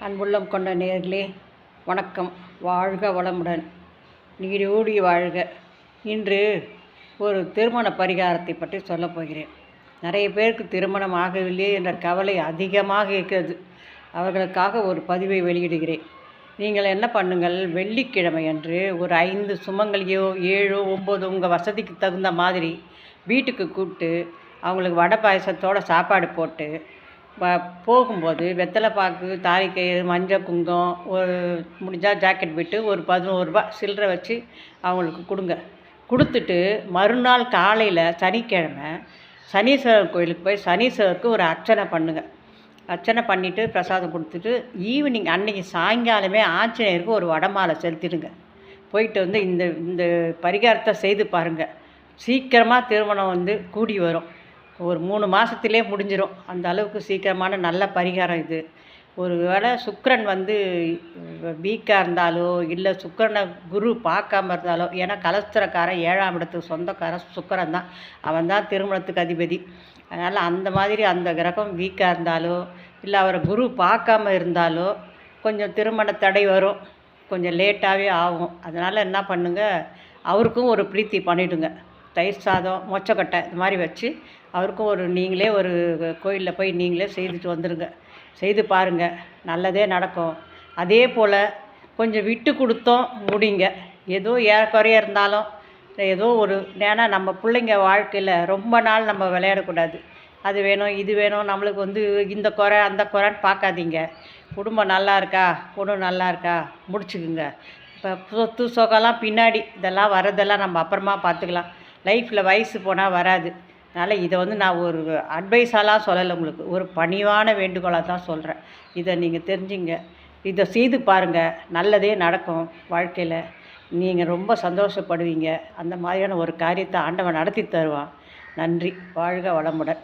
அன்புள்ளம் கொண்ட நேயர்களே வணக்கம். வாழ்க வளமுடன், நீடூழி வாழ்க. இன்று ஒரு திருமண பரிகாரத்தை பற்றி சொல்லப் போகிறேன். நிறைய பேருக்கு திருமணம் ஆகவில்லை என்ற கவலை அதிகமாக இருக்கிறது. அவர்களுக்காக ஒரு பதிவை வெளியிடுகிறேன். நீங்கள் என்ன பண்ணுங்கள், வெள்ளிக்கிழமை அன்று ஒரு 5 சுமங்கலியோ 7 9 உங்கள் வசதிக்கு தகுந்த மாதிரி வீட்டுக்கு கூப்பிட்டு அவங்களுக்கு வடை பாயசத்தோடு சாப்பாடு போட்டு போகும்போது வெத்தலை பாக்கு, தாலிக்கயிறு, மஞ்சள் குங்குமம், ஒரு முடிஞ்சால் ஜாக்கெட் விட்டு ஒரு 11 ரூபா சில்லறை வச்சு அவங்களுக்கு கொடுங்க. கொடுத்துட்டு மறுநாள் காலையில் சனிக்கிழமை சனீஸ்வரர் கோயிலுக்கு போய் சனீஸ்வரருக்கு ஒரு அர்ச்சனை பண்ணுங்கள். அர்ச்சனை பண்ணிவிட்டு பிரசாதம் கொடுத்துட்டு ஈவினிங் அன்றைக்கி சாயங்காலமே ஆஞ்சநேயருக்கு ஒரு வடமாலை செலுத்திடுங்க. போயிட்டு வந்து இந்த இந்த பரிகாரத்தை செய்து பாருங்கள். சீக்கிரமாக திருமணம் கூடி வரும். ஒரு 3 மாதத்துலேயே முடிஞ்சிடும். அந்த அளவுக்கு சீக்கிரமான நல்ல பரிகாரம் இது. ஒரு வேளை சுக்கிரன் வீக்காக இருந்தாலோ இல்லை சுக்கிரனை குரு பார்க்காம இருந்தாலோ, ஏன்னா கலஸ்திரக்காரன் 7ஆம் இடத்துக்கு சொந்தக்காரன் சுக்கிரன் தான், அவன் தான் திருமணத்துக்கு அதிபதி. அதனால் அந்த மாதிரி அந்த கிரகம் வீக்காக இருந்தாலோ இல்லை அவரை குரு பார்க்காம இருந்தாலோ கொஞ்சம் திருமண தடை வரும், கொஞ்சம் லேட்டாகவே ஆகும். அதனால் என்ன பண்ணுங்கள், அவருக்கும் ஒரு பிரீத்தி பண்ணிவிடுங்க. தயிர் சாதம், மொச்சக்கொட்டை இது மாதிரி வச்சு அவருக்கும் நீங்களே ஒரு கோயிலில் போய் நீங்களே செய்துட்டு வந்துடுங்க. செய்து பாருங்கள், நல்லதே நடக்கும். அதே போல் கொஞ்சம் விட்டு கொடுத்தோம் முடிங்க. ஏதோ ஏறக்குறைய இருந்தாலும் ஏதோ ஏன்னா நம்ம பிள்ளைங்க வாழ்க்கையில் ரொம்ப நாள் நம்ம விளையாடக்கூடாது. அது வேணும் இது வேணும், நம்மளுக்கு இந்த குறை அந்த குறைன்னு பார்க்காதீங்க. குடும்பம் நல்லா இருக்கா, பொண்ணு நல்லா இருக்கா, முடிச்சுக்குங்க. இப்போ சொத்து சொகலாம் பின்னாடி, இதெல்லாம் வர்றதெல்லாம் நம்ம அப்புறமா பார்த்துக்கலாம். லைஃப்பில் வயசு போனால் வராது. அதனால் இதை நான் ஒரு அட்வைஸாலாம் சொல்லலை, உங்களுக்கு ஒரு பணிவான வேண்டுகோளாக தான் சொல்கிறேன். இதை நீங்கள் தெரிஞ்சுங்க, இதை செய்து பாருங்கள், நல்லதே நடக்கும். வாழ்க்கையில் நீங்கள் ரொம்ப சந்தோஷப்படுவீங்க. அந்த மாதிரியான ஒரு காரியத்தை ஆண்டவன் நடத்தி தருவான். நன்றி. வாழ்க வளமுடன்.